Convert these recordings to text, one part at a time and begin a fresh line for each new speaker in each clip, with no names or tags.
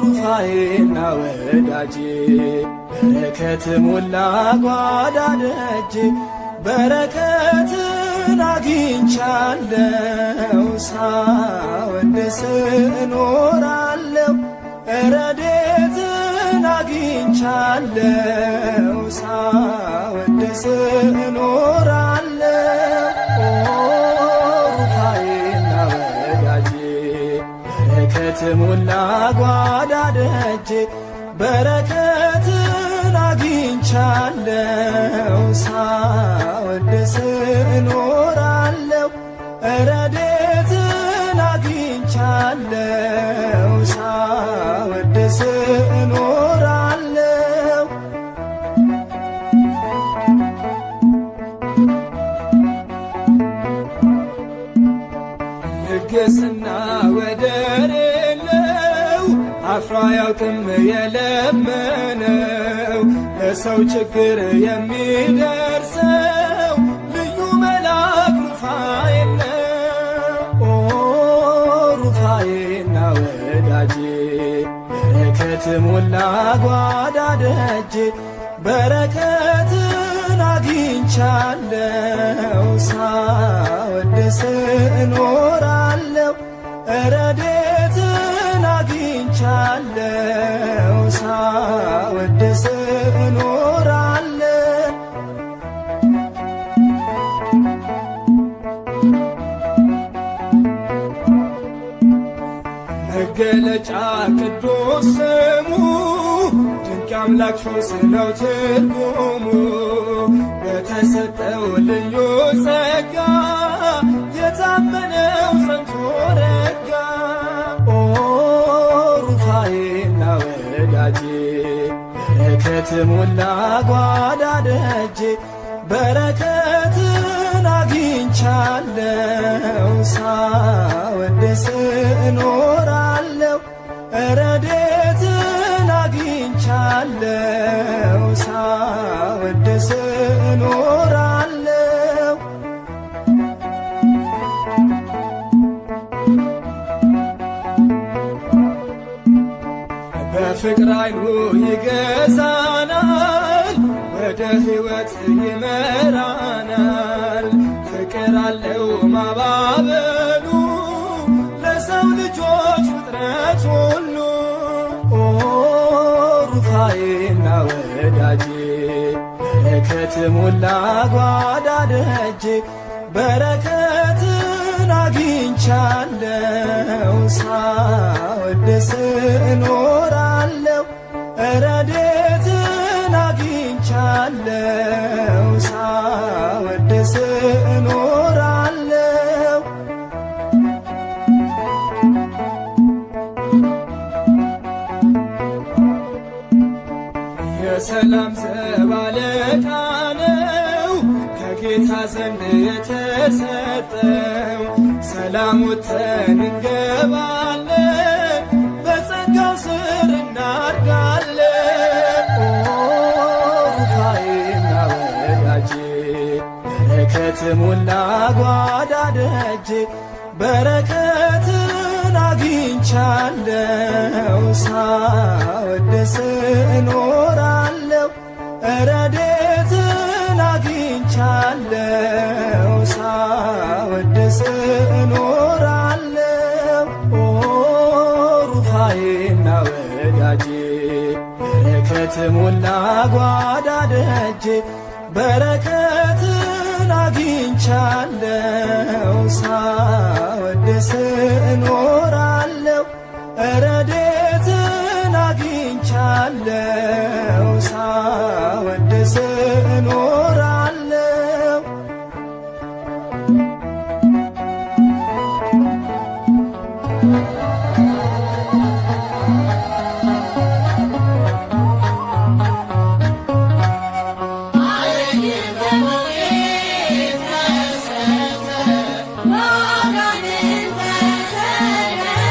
ሩፋኤና ወዳጄ በረከት ሞላ ጓዳ ደጄ በረከትን አግኝቻለሁ ሳወድስ እኖራለሁ ረድኤትን አግኝቻለሁ ሳወድስ እኖራለሁ ሩፋኤና ወዳጄ በረከት ሞላ ጓዳ ደጄ በረከትን አግኝቻለሁ ሳወድስ እኖራለሁ ረድኤትን አግኝቻለሁ ሳወድስ እኖራለሁ ልግስና ወደር የለው አፍሮ አያውቅም የለመነው ለሰው ችግር የሚደርሰው ልዩ መልአክ ሩፋኤል ነው። ሩፋኤና ወዳጄ በረከት ሞላ ጓዳ ደጄ በረከትን አግኝቻለሁ ሳወድስ እኖራለሁ ረድኤትን አግኝቻለሁ ሳወድስ እኖራለሁ መገለጫ ቅዱስ ስሙ ድንቅ አምላክ ፈውስ ነው ትርጉሙ በተሰጠው ልዩ ጸጋ የታመነው ጸንቶ ረጋ ሩፋኤና ወዳጄ በረከት ሞላ ጓዳ ደጄ በረከትን አግኝቻለሁ ሳወድስ እኖራለሁ ረድኤትን አግኝቻለሁ ሳወድስ እኖራለሁ በፍቅር ኃይሉ ይገዛናል ወደ ሕይወት ይመራናል ፍቅር አለው ማባበሉ ለሰው ልጆች ፍጥረት ሁሉ ሩፋኤና ወዳጄ በረከት ሞላ ጓዳ ደጄ በረከትን አግኝቻለሁ ሳወድስ እኖራለሁ ረድኤትን አግኝቻለሁ ሳወድስ እኖራለሁ የሰላም ዘብ አለቃ ነው ከጌታ ዘንድ የተሰጠው ሰላም ወጥተን እንገባለን በጸጋው ስር እናድጋለን ሩፋኤና ወዳጄ በረከት ሞላ ጓዳ ደጄ በረከትን አግኝቻለሁ ሳወድስ እኖራለሁ ረድኤትን አግኝቻለሁ ሳወድስ እኖራለሁ ሩፋኤና ወዳጄ በረከት ሞላ ጓዳ ደጄ በረከትን አግኝቻለሁ ሳወድስ እኖራለሁ ረድኤትን አግኝቻለሁ ሳወድስ እኖራለሁ
Morgan in the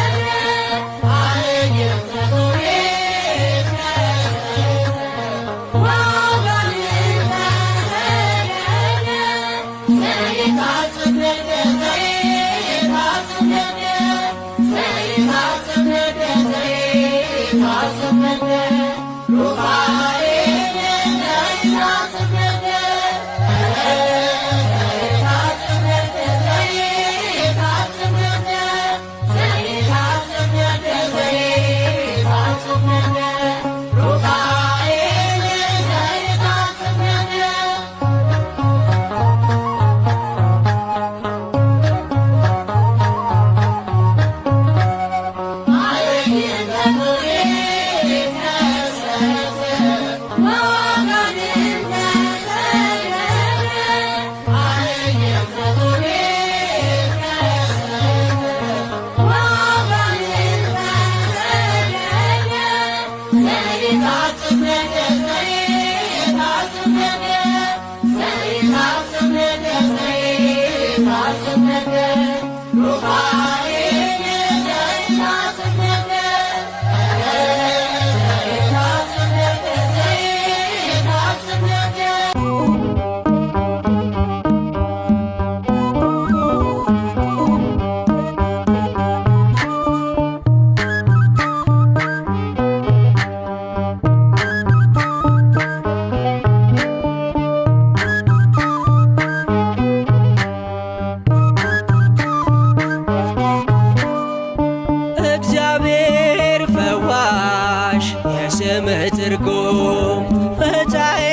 የስምህ ትርጉም ፈታዬ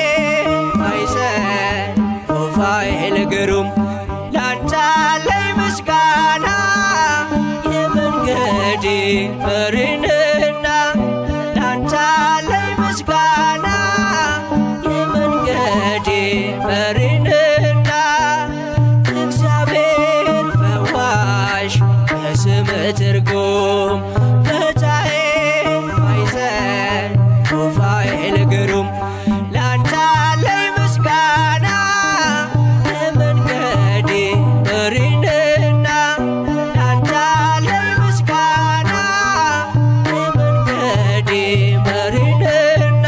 አይዘን ሩፋኤል ግሩም ላንተ አለኝ ምስጋና የመንገዴ መሪንና ላንተ አለኝ ምስጋና የመንገዴ መሪንና እግዚአብሔር ፈዋሽ የስምህ ትርጉም ፈታዬ አይዘን ሩፋኤል ግሩም ላንተ አለኝ ምስጋና የመንገዴ መሪንና ላንተ አለኝ ምስጋና የመንገዴ መሪንና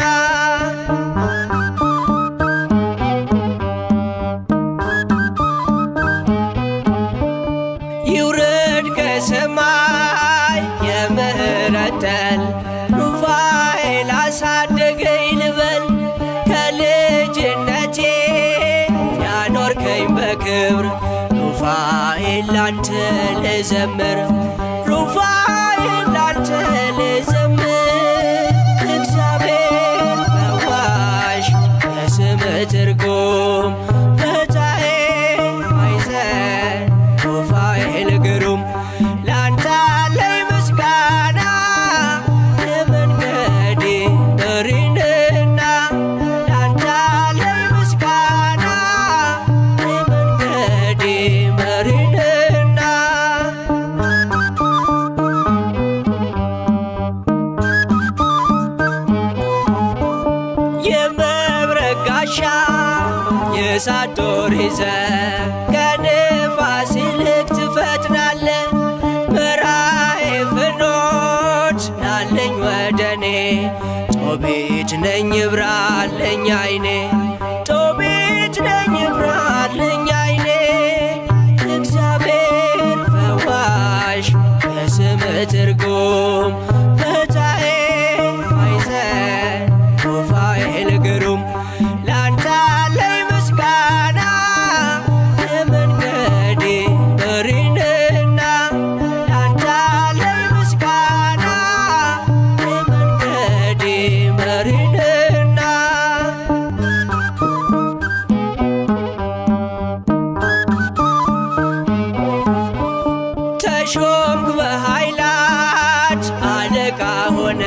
ይውረድ ከሰማይ የምህረት ጠል ሩፋኤል አሳደገኝ ልበል ከልጅነቴ ያኖርከኝ በክብር ሩፋኤል ላንተ ልዘምር ሩፋኤል ላንተ ልዘምር እግዚአብሔር ፈዋሽ የስምህ ትርጉም ፈታዬ አይዘን ሩፋኤል ግሩም ላንተ አለኝ ምስጋና የመንገዴ መሪንና ላንተ አለኝ ምስጋና የመንገዴ መሪንና የመብረቅ ጋሻ የእሳት ጦር ይዘህ ከንፋስ ይልቅ ትፈጥናለህ መራኤ ፍኖት ናለኝ ወደኔ ጦቢት ነኝ ይብራልኝ አይኔ ጦቢት ነኝ ይብራልኝ አይኔ እግዚአብሔር ፈዋሽ የስምህ ትርጉም ፈታዬ አይዘን ሩፋኤል ግሩም ላንተ አለኝ ምስጋና የመንገዴ መሪንና ላንተ አለኝ ምስጋና የመንገዴ መሪንና ተሾምክ በኃይላት አለቃ ሆነ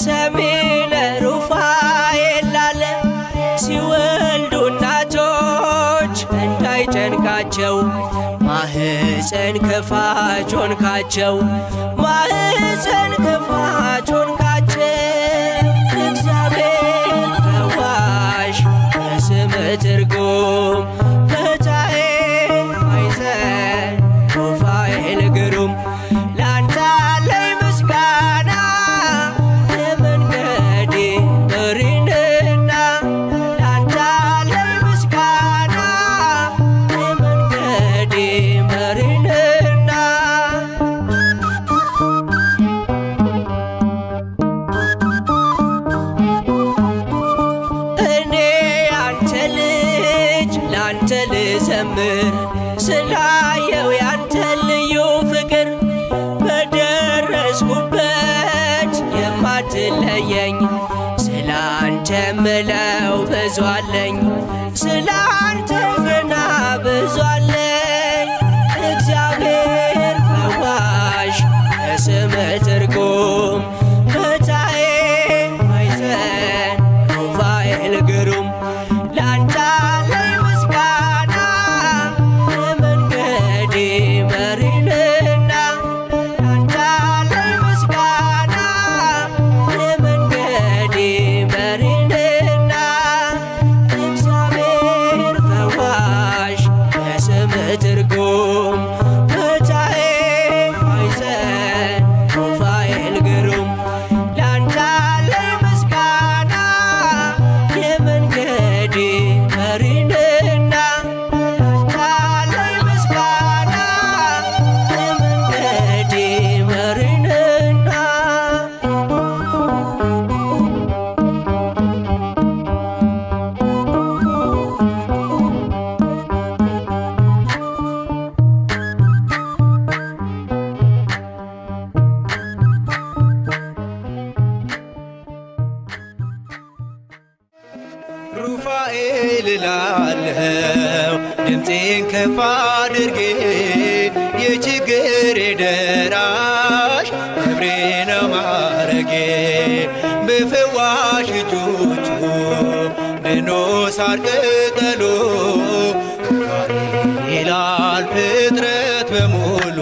ሰሚ ለሩፋኤል ላለ ሲወልዱ እናቶች እንዳይጨንቃቸው ማህፀን ከፋች ሆንካቸው ማህፀን ከፋች ሆንካቸው እግዚአብሔር ፈዋሽ የስምህ ትርጉም ፈታዬ አይዘን ሩፋኤል ግሩም ላንተ አለኝ ምስጋና የመንገዴ መሪንና ላንተ አለኝ ምስጋና የመንገዴ መሪንና እንዳትለየኝ ስላንተ ምለው ብዙ አለኝ ስላንተ ገና ብዙ አለኝ እግዚአብሔር ፈዋሽ የስምህ ትርጉም ፈታዬ አይዘን ሩፋኤል ግሩም ላንተ አለኝ ምስጋና የመንገዴ መሪ ነህና ላንተ አለኝ ምስጋና የመንገዴ መሪ ነህና እግዚአብሔር ፈዋሽ የስምህ ትርጉም ፈታዬ አይዘን ሩፋኤል ግሩም ላንተ አለኝ ምስጋና የመንገዴ መሪ ነህና ላንተ አለኝ ምስጋና የመንገዴ መሪ ነህና
ሩፋኤል እላለሁ ድምፄን ከፍ አድርጌ የችግሬ ደራሽ ክብሬ ነው ማረጌ በፈዋሽ እጆቹ ድኖ ሳር ቅጠሉ ሩፋኤል ይላል ፍጥረት በሙሉ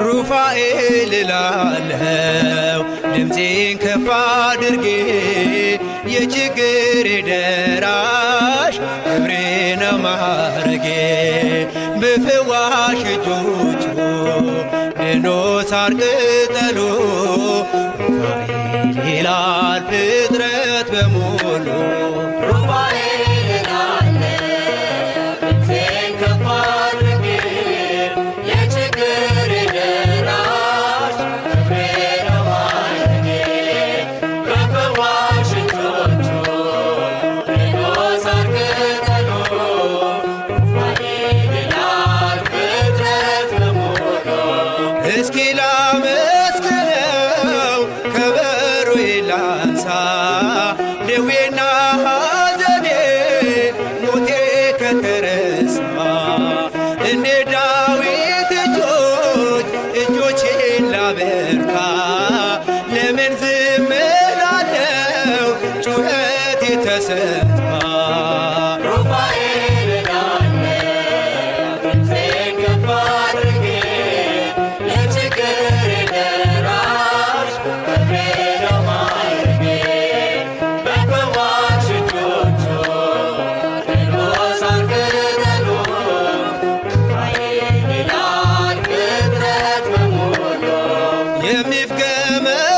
ሩፋኤል እላለሁ ድምፄን ከፍ አድርጌ የችግሬ ደራሽ ክብሬ ነው ማረጌ በፈዋሽ እጆቹ ድኖ ሳር ቅጠሉ ሩፋኤል ይላል ፍጥረት በሙሉ እስኪ ላመስግነው ከበሮዬ ላንሳ ደዌና ሐዘኔ ሞቴ ከተረሳ እንደ ዳዊት እጆቼን ላበርታ ለምን ዝም እላለሁ ጩኸቴ ተሰማ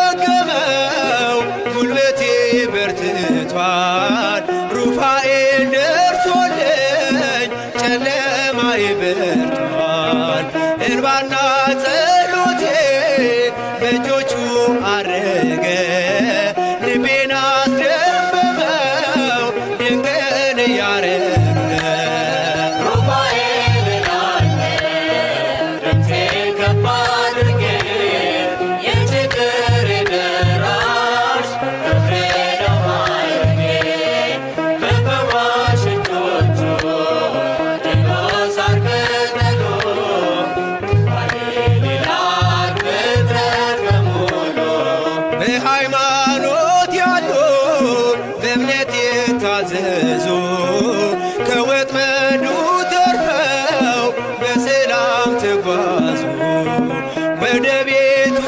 የሚፍገመገመው ጉልበቴ በርትቷል ሩፋኤል ደርሶልኝ ጨለማዬ በርቷል እንባና ጸሎቴ በእጆቹ አረገ ልቤን አስደመመው ድንቅን እያረገ በሃይማኖት ያሉ በእምነት የታዘዙ ከወጥመዱ ተርፈው በሰላም ተጓዙ ወደ ቤቱ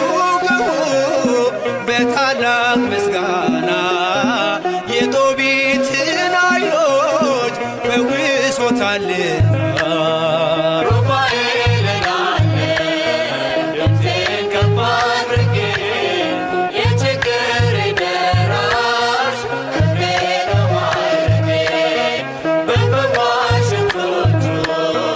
ገቡ በታላቅ ምስጋና የጦቢትን ዓይኖች ፈውሶታልና
Before Washington.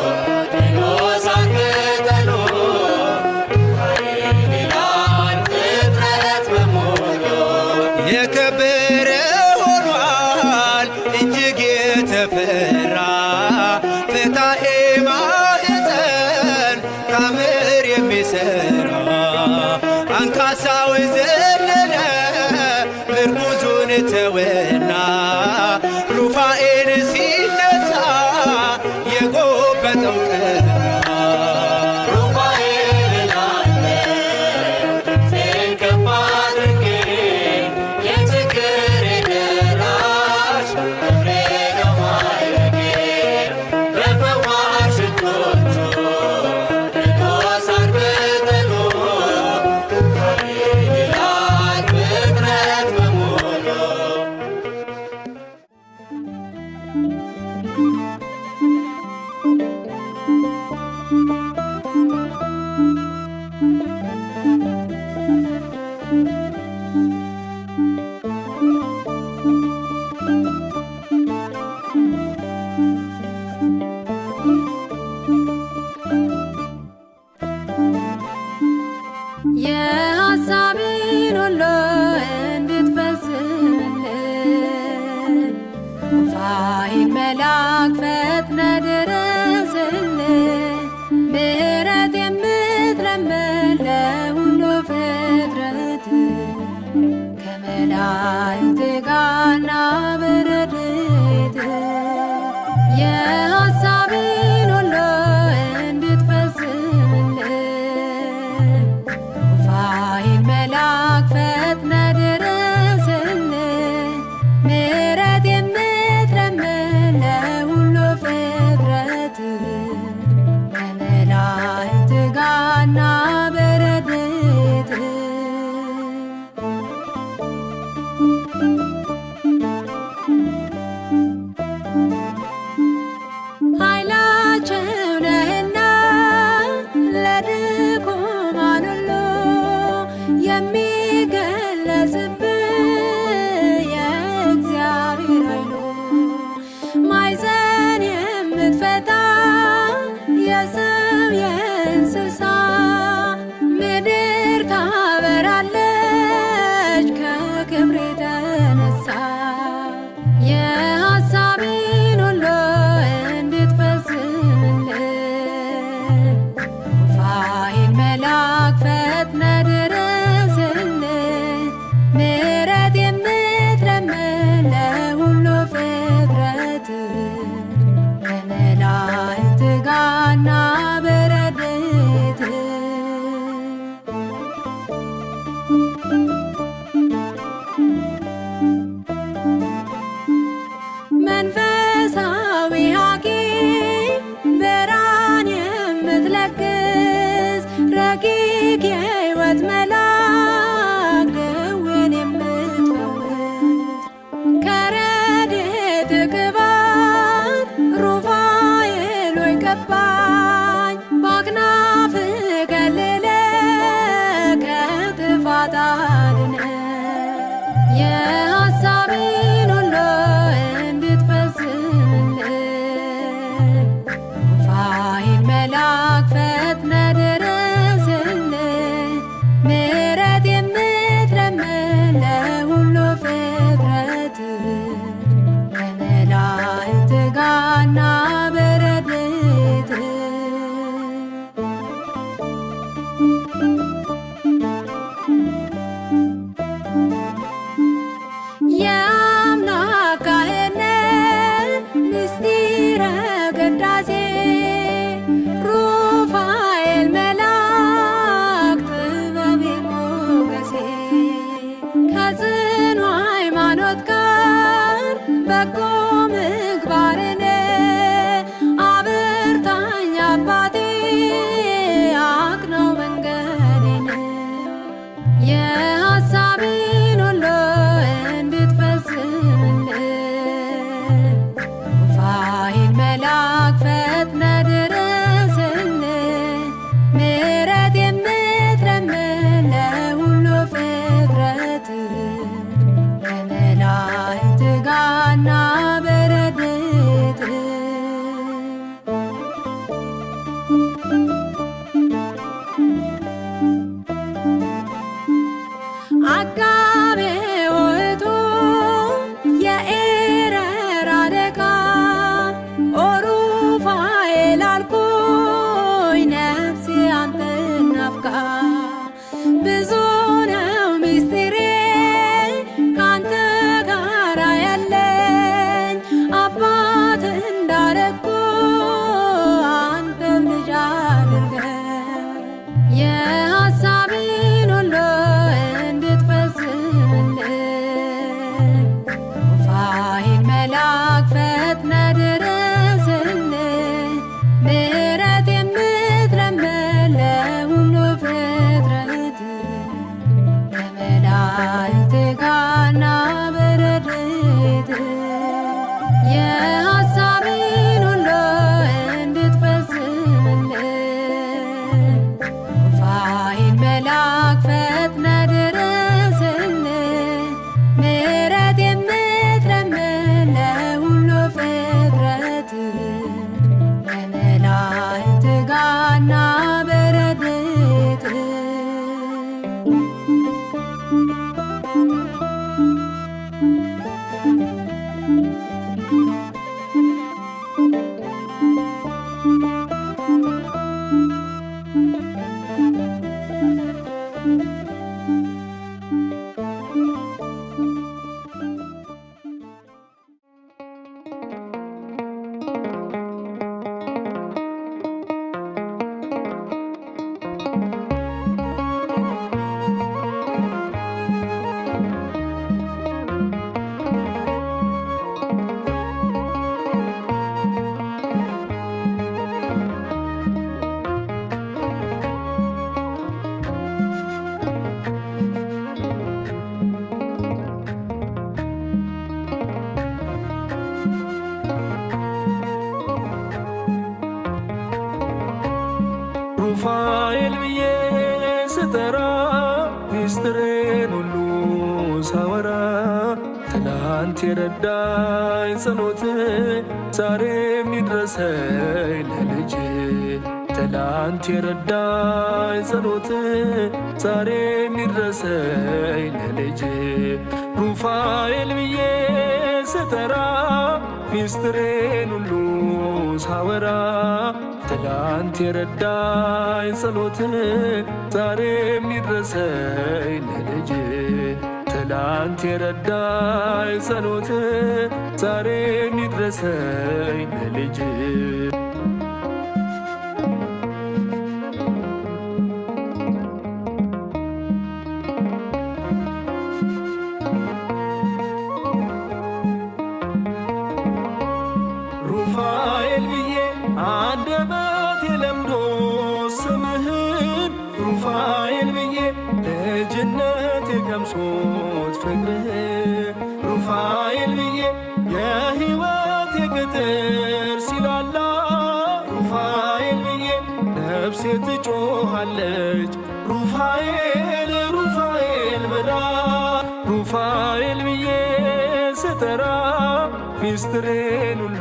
የሰው የእንስሳ ምድር ታበራለች ከክብር የተነሳ የሐሳቤን ሁሉ እንድትፈጽምልን ሩፋኤል መልአክ ፈጥነ ድረስልን ምሕረት የምትለምን ለሁሉ ፍጥረት ከመላእክት ጋርና በረድኤት መንፈሳዊ ሐኪም ብርሃን የምትለግስ ረቂቅ የሕይወት መልአክ ደዌን የምትፈውስ ከረድኤት ቅባት ሩፋኤል ሆይ ቀባኝ በአክናፍ ከልለ ከጥፋት አድነኝ የሐሳቤን ሁሉ እንድትፈጽምልን ሩፋኤል መልአክ ፈጥነ ድረስልን ምሕረት የምትለምን ለሁሉ ፍጥረት ከመላእክት ጋርና በረድኤት የአምላክ ካህን ምስጢረ ቅዳሴ ሩፋኤል መልአክ ጥበቤ ሞገሴ ከጽኑ ሃይማኖት ጋር በጎ ምግባርን አብርታኝ አባቴ አቅናው መንገዴን የሐሳቤን ሁሉ እንድትፈጽምልን ሩፋኤል መልአክ ፈጥነ ድረስልን ምሕረት የምትለምን ለሁሉ ፍጥረት ከመላእክት ጋርና በረድኤት አቃቤ ውእቱ የኤረር አለቃ ኦ ሩፋኤል አልኩኝ ነፍሴ አንተን ናፍቃ ብዙ ነው ምስጢሬ ካንተ ጋር ያለኝ አባት እንዳረግኩ አንተም ልጅ አድርገኝ የሐሳቤን ሁሉ እንድትፈጽምልን ሩፋኤል መልአክ ፈጥነ ድረስልን ምሕረት የምትለምን ለሁሉ ፍጥረት ከመላእክት ጋርና በረድኤት የሐሳቤን ሁሉ እንድትፈጽምልን ሩፋኤል መልአክ ፈጥነ ድረስልን ምሕረት የምትለምን ለሁሉ ፍጥረት ከመላእክት ጋርና በረድኤት
ሩፋኤል ብዬ ስጠራ ሚስጥሬን ሁሉ ሳወራ ትላንት የረዳኝ ጸሎት ዛሬም ይድረሰኝ ለልጅ ትላንት የረዳኝ ጸሎት ዛሬም ይድረሰኝ ለልጅ ሩፋኤል ብዬ ስጠራ ሚስጥሬን ሁሉ ሳወራ ትላንት የረዳኝ ጸሎት ዛሬም ይድረሰኝ ለልጅ ትላንት የረዳኝ ጸሎት ዛሬም ይድረሰኝ ለልጅ ሩፋኤል ብዬ አንደበቴ ለምዶ ስምህን ሩፋኤል ብዬ ልጅነቴ ቀምሶት ፍቅርህን ሩፋኤል ብዬ የሕይወቴ ቅጥር ሲላላ ሩፋኤል ብዬ ነፍሴ ትጮኻለች ሩፋኤል ሩፋኤል ብላ ሩፋኤል ብዬ ስጠራ ሚስጥሬን ሁሉ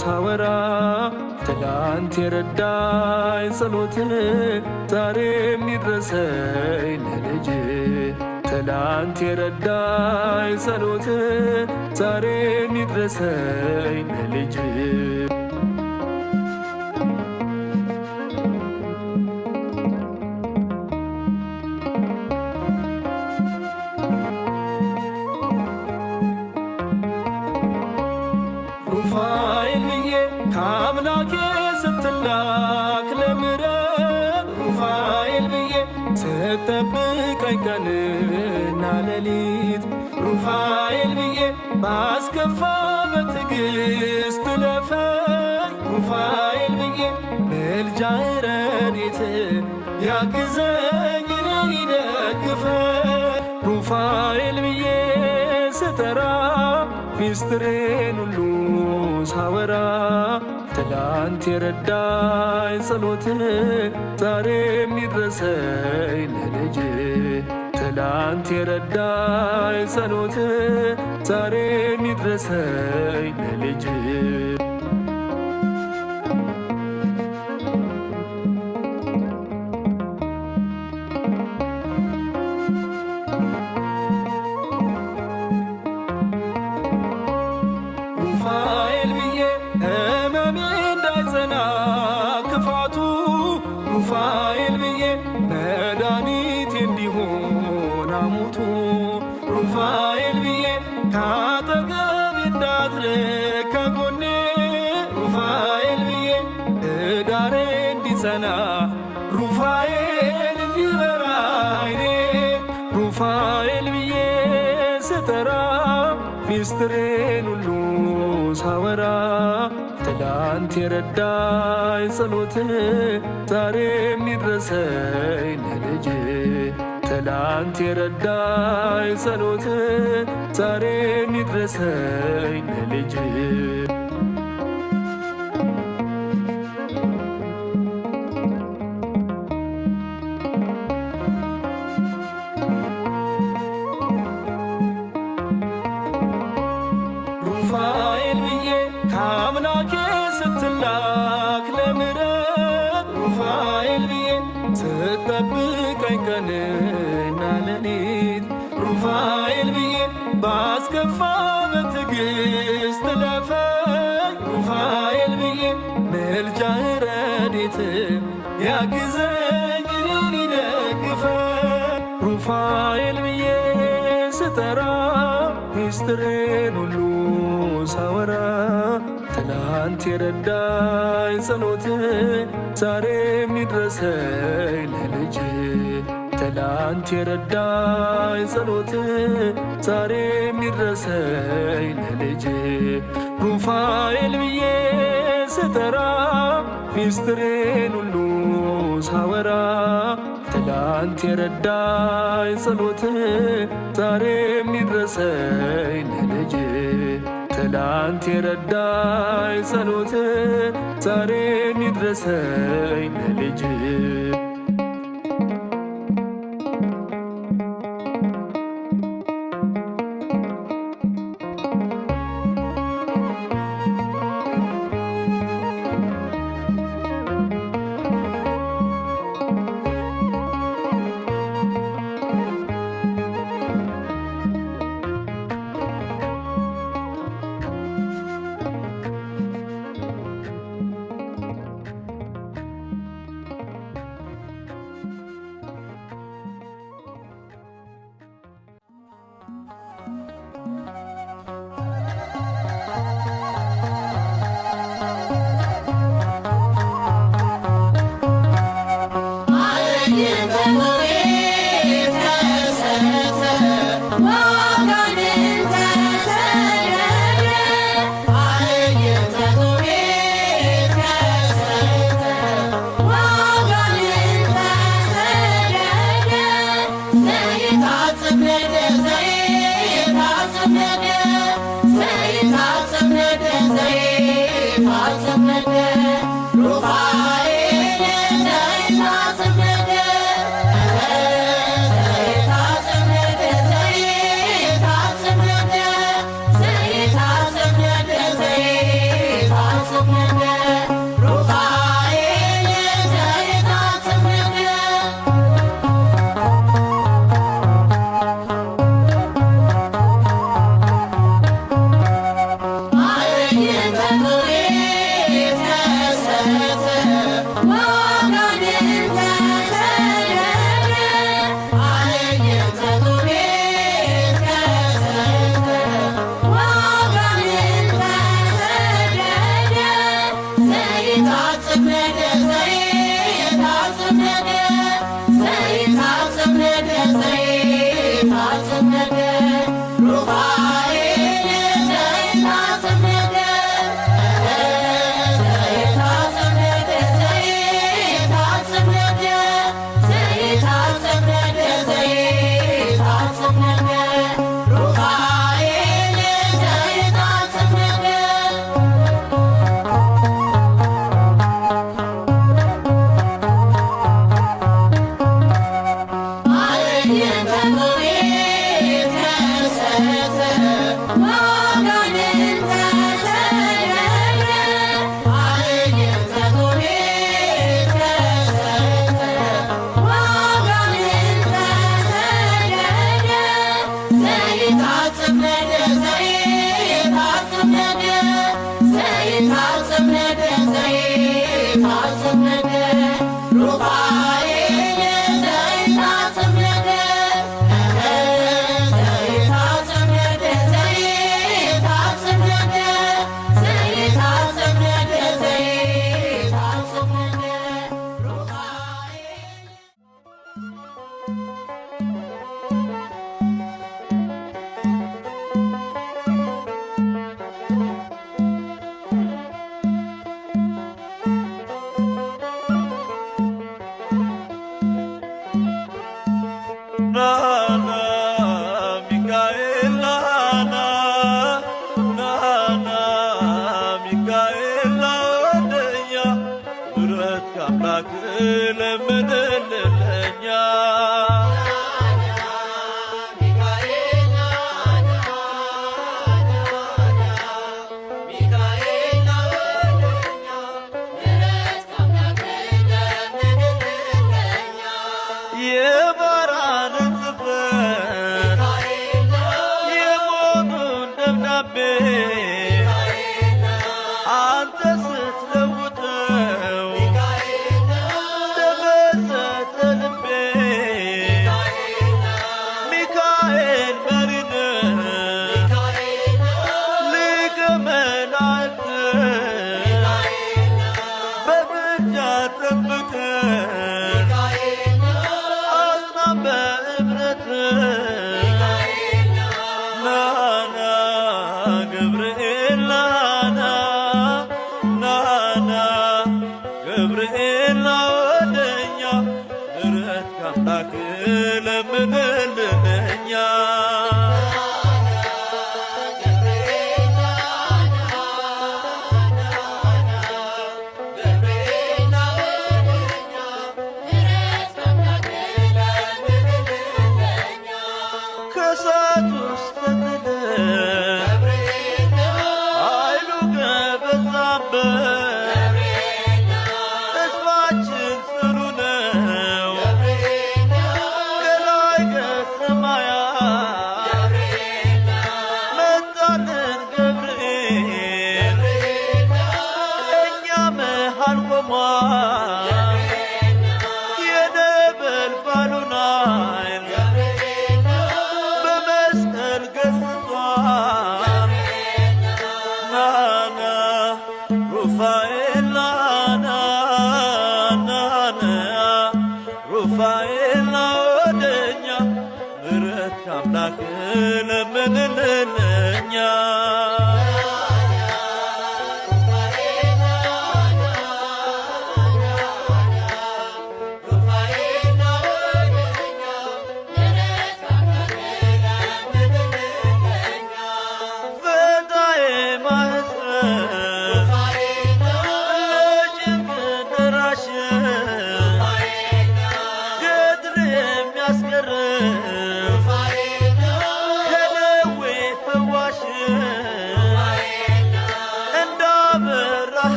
ሳወራ ትላንት የረዳኝ ጸሎት ዛሬም ይድረሰኝ ለልጅ ትላንት የረዳኝ ጸሎት ዛሬም ይድረሰኝ ለልጅ ሩፋኤል ብዬ ከአምላኬ ስትላክ ለምሕረት ሩፋኤል ብዬ ስትጠብቀኝ ቀንና ሌሊት ሩፋኤል ብዬ ባስከፋ በትዕግሥት ለፈኝ ሩፋኤል ብዬ ምልጃህ ረድኤት ያግዘኝ እኔን ይደግፈኝ ሩፋኤል ብዬ ስጠራ ሚስጥሬን ሁሉ ሳወራ ትላንት የረዳኝ ጸሎት ዛሬም ይድረሰኝ ለልጅ ትላንት የረዳኝ ጸሎት ዛሬም ይድረሰኝ ለልጅ ሩፋኤል ብዬ ሕመሜ እንዳይጸና ክፋቱ ሩፋኤል ብዬ መድኃኒቴ እንዲሆን ሐሞቱ ሩፋኤል ብዬ ካጠገቤ እንዳትርቅ ከጎኔ ሩፋኤል ብዬ ትዳሬ እንዲጸና ሩፋኤል እንዲበራ ዓይኔ ሩፋኤል ብዬ ስጠራ ሚስጥሬን ሁሉ ሳወራ ትላንት የረዳኝ ጸሎት ዛሬም ይድረሰኝ ለልጅ ትላንት የረዳኝ ጸሎት ዛሬም ይድረሰኝ ለልጅ ሩፋኤል ብዬ ከአምላኬ ስትላክ ለምሕረት ሩፋኤል ብዬ ስትጠብቀኝ ቀንና ሌሊት ሩፋኤል ብዬ ባስከፋ በትዕግሥት ለፈኝ ሩፋኤል ብዬ ምልጃህ ረድኤት ያግዘኝ እኔን ይደግፈኝ ሩፋኤል ብዬ ስጠራ ሚስጥሬን ሁሉ ሳወራ ትላንት የረዳኝ ጸሎት ዛሬም ይድረሰኝ ለልጅ ትላንት የረዳኝ ጸሎት ዛሬም ይድረሰኝ ለልጅ ሩፋኤል ብዬ ስጠራ ሚስጥሬን ሁሉ ሳወራ ትላንት የረዳኝ ጸሎት ዛሬም ይድረሰኝ ለልጅ ትላንት የረዳኝ ጸሎት ዛሬም ይድረሰኝ ለልጅ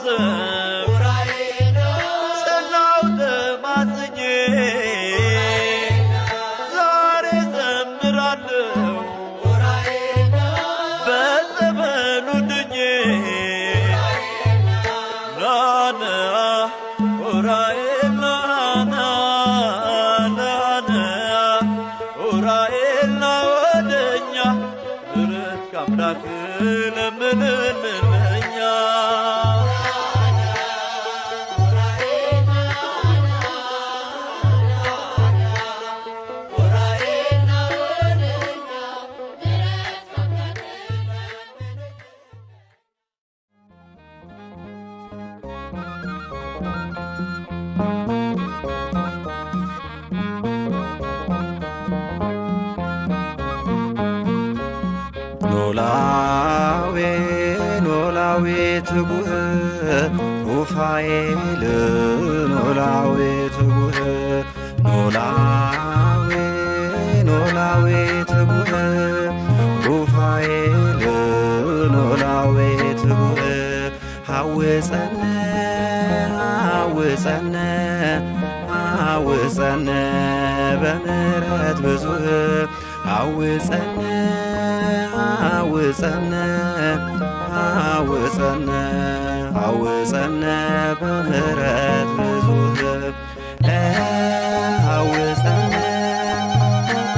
ስም ጸናው ተማጽኜ ዛሬ ዘምራለሁ በጸበሉ ድኜ ናና ዑራኤል ናና ናና ዑራኤል ና ወደኛ ምሕረት ከአምላክ ለምንልን እኛ
ኖላዌ ኖላዌ ትጉህ ሩፋኤል ኖላዌ ትጉህ ኖላዌ ኖላዌ ትጉህ ሩፋኤል ኖላዌ ትጉህ ሐውፀነ ሐውፀነ ሐውፀነ በምሕረት ብዙህ ሐውፀነ ሐውፀነ ሐውፀነ ሐውፀነ በምሕረት ብዙህ ሐውፀነ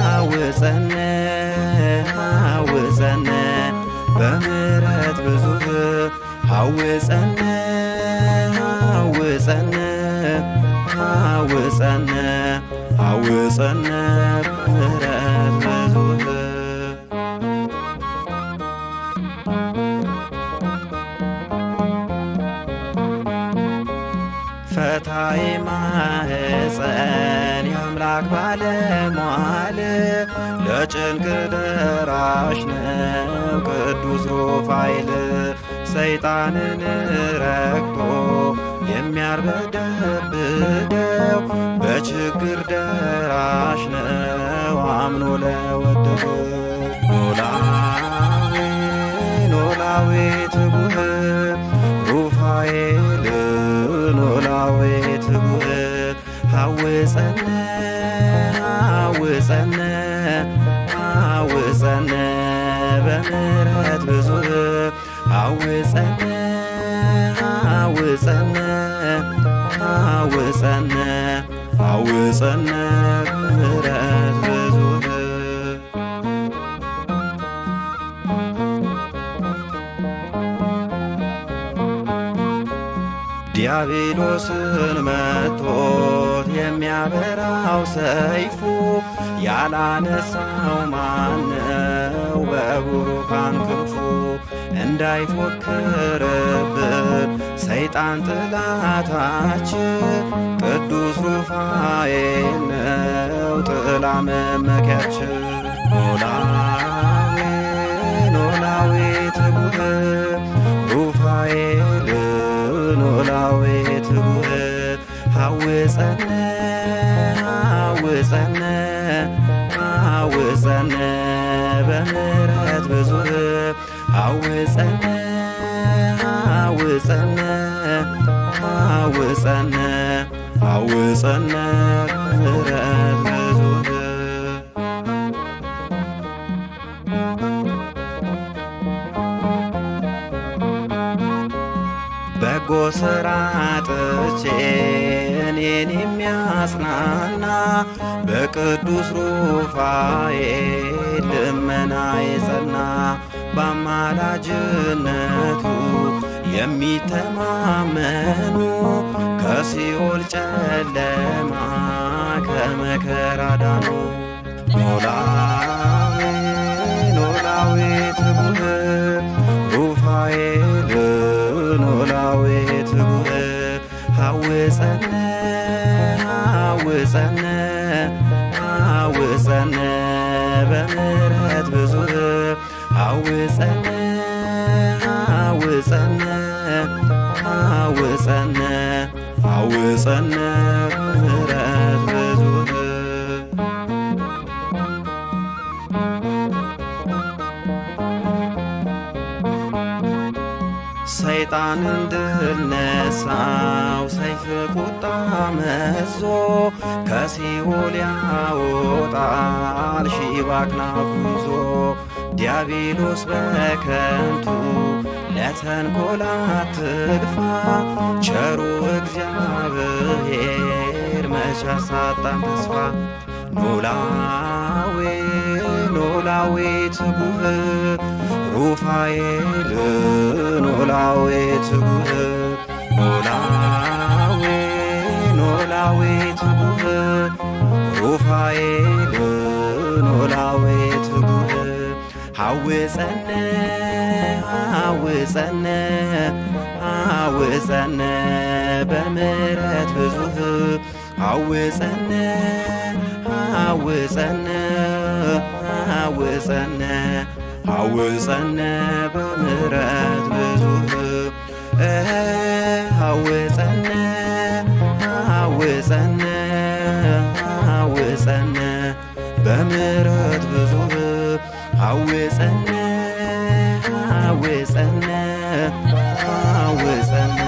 ሐውፀነ ሐውፀነ በምሕረት ብዙህ ሐውፀነ ሐውፀነ ሐውፀነ ሐውፀነ በምሕረት ብዙህ ፈታይ ማህፀን የአምላክ ባለሟል ለጭንቅ ደራሽ ነው ቅዱስ ሩፋኤል ሰይጣንን ረግጦ የሚያርበደብደው በችግር ደራሽ ነው አምኖ ለወደደው ኖላዌ ኖላዌ ትጉህ ሩፋኤል ኖላዌ ትጉህ ሐውፀነ ሐውፀነ ሐውፀነ በምሕረት ብዙህ ሐውፀነ ሐውፀነ ሐውፀነ ሐውፀነ በምሕረት ብዙህ ዲያብሎስን መቶት የሚያበራው ሰይፉ ያላነሳው ማነው በቡሩካን ክንፉ እንዳይፎክርብን ሰይጣን ጥላታችን ቅዱስ ሩፋኤል ነው ጥላ መመኪያችን ኖላዌ ኖላዌ ትጉህ ሩፋኤል ኖላዌ ትጉህ ሐውፀነ ሐውፀነ ሐውፀነ በምሕረት ብዙህ ሐውፀነ ሐውፀነ ሐውፀነ ሐውፀነ በምሕረት ብዙህ በጎ ሥራ አጥቼ እኔን የሚያጽናና በቅዱስ ሩፋኤል ልመና የጸና በአማላጅነቱ የሚተማመኑ ከሲኦል ጨለማ ከመከራ ዳኑ ኖላዌ ኖላዌ ትጉህ ሩፋኤል ኖላዌ ትጉህ ሐውፀነ ሐውፀነ ሐውፀነ በምሕረት ብዙህ ሐውፀነ ሐውፀነ ሐውፀነ ሐውፀነ በምሕረት ብዙህ ሰይጣን እንድነሳው ሰይፍ ቁጣ መዞ ከሲኦል ያወጣል ሺህ በአክናፉ ይዞ ዲያብሎስ በከንቱ ለተንኰል አትልፋ ቸሩ እግዚአብሔር መች አሳጣን ተስፋ ኖላዊ ኖላዊ ትጉህ ሩፋኤል ኖላዊ ትጉህ ኖላዊ ኖላዊ ትጉህ ሩፋኤል ኖላዊ ትጉህ ሐውፀነ ሐውፀነ ሐውፀነ በምሕረት ብዙህ ሐውፀነ ሐውፀነ ሐውፀነ ሐውፀነ በምሕረት ብዙህ ሐውፀነ ሐውፀነ ሐውፀነ በምሕረት ብዙህ ሐውፀነ ሐውፀነ ሐውፀነ